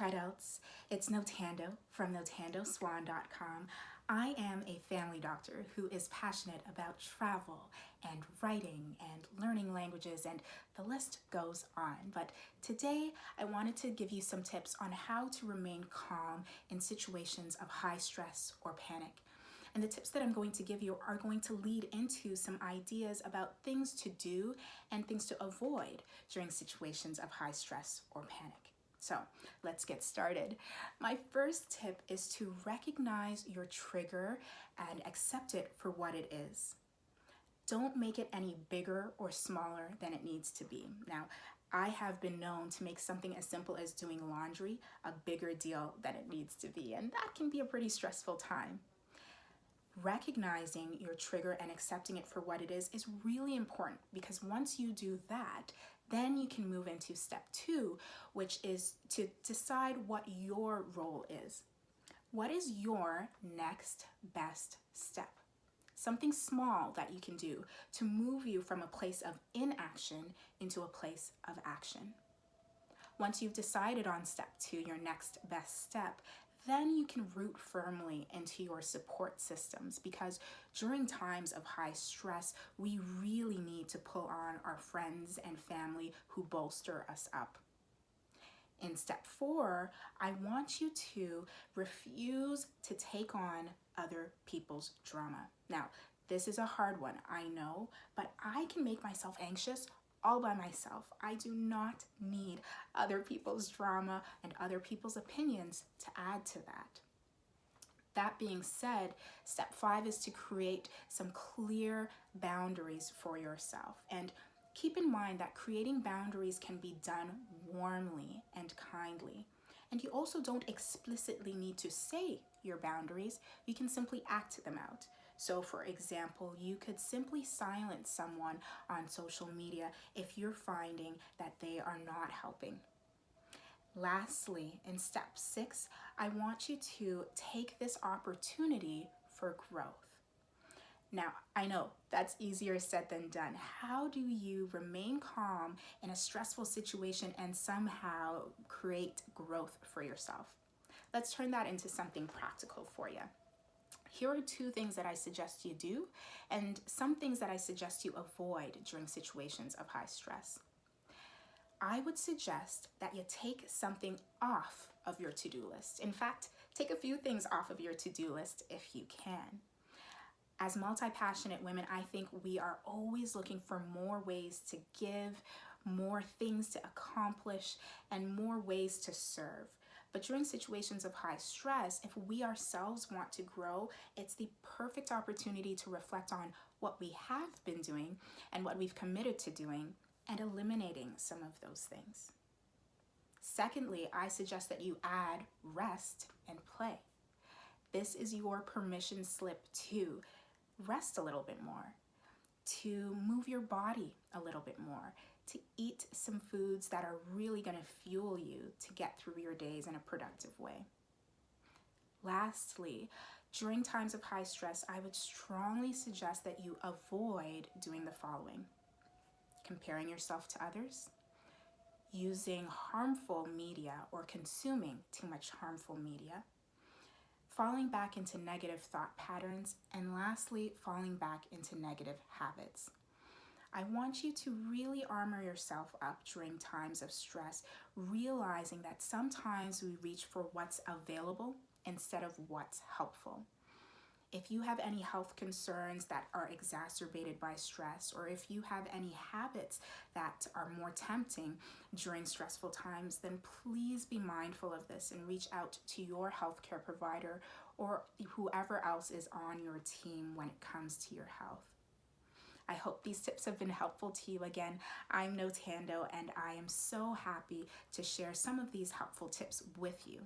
Tridels. It's Nothando from NothandoSwan.com. I am a family doctor who is passionate about travel and writing and learning languages, and the list goes on. But today I wanted to give you some tips on how to remain calm in situations of high stress or panic. And the tips that I'm going to give you are going to lead into some ideas about things to do and things to avoid during situations of high stress or panic. So let's get started. My first tip is to recognize your trigger and accept it for what it is. Don't make it any bigger or smaller than it needs to be. Now, I have been known to make something as simple as doing laundry a bigger deal than it needs to be, and that can be a pretty stressful time. Recognizing your trigger and accepting it for what it is really important, because once you do that, then you can move into step 2, which is to decide what your role is. What is your next best step? Something small that you can do to move you from a place of inaction into a place of action. Once you've decided on step 2, your next best step, then you can root firmly into your support systems, because during times of high stress, we really need to pull on our friends and family who bolster us up. In step 4, I want you to refuse to take on other people's drama. Now, this is a hard one, I know, but I can make myself anxious all by myself. I do not need other people's drama and other people's opinions to add to that. That being said, step 5 is to create some clear boundaries for yourself. And keep in mind that creating boundaries can be done warmly and kindly. And you also don't explicitly need to say your boundaries. You can simply act them out. So for example, you could simply silence someone on social media if you're finding that they are not helping. Lastly, in step 6, I want you to take this opportunity for growth. Now, I know that's easier said than done. How do you remain calm in a stressful situation and somehow create growth for yourself? Let's turn that into something practical for you. Here are 2 things that I suggest you do, and some things that I suggest you avoid during situations of high stress. I would suggest that you take something off of your to-do list. In fact, take a few things off of your to-do list if you can. As multi-passionate women, I think we are always looking for more ways to give, more things to accomplish, and more ways to serve. But during situations of high stress, if we ourselves want to grow, it's the perfect opportunity to reflect on what we have been doing and what we've committed to doing, and eliminating some of those things. Secondly, I suggest that you add rest and play. This is your permission slip to rest a little bit more, to move your body a little bit more, to eat some foods that are really going to fuel you to get through your days in a productive way. Lastly, during times of high stress, I would strongly suggest that you avoid doing the following: comparing yourself to others, using harmful media or consuming too much harmful media, falling back into negative thought patterns, and lastly, falling back into negative habits. I want you to really armor yourself up during times of stress, realizing that sometimes we reach for what's available instead of what's helpful. If you have any health concerns that are exacerbated by stress, or if you have any habits that are more tempting during stressful times, then please be mindful of this and reach out to your healthcare provider or whoever else is on your team when it comes to your health. I hope these tips have been helpful to you. Again, I'm Nothando, and I am so happy to share some of these helpful tips with you.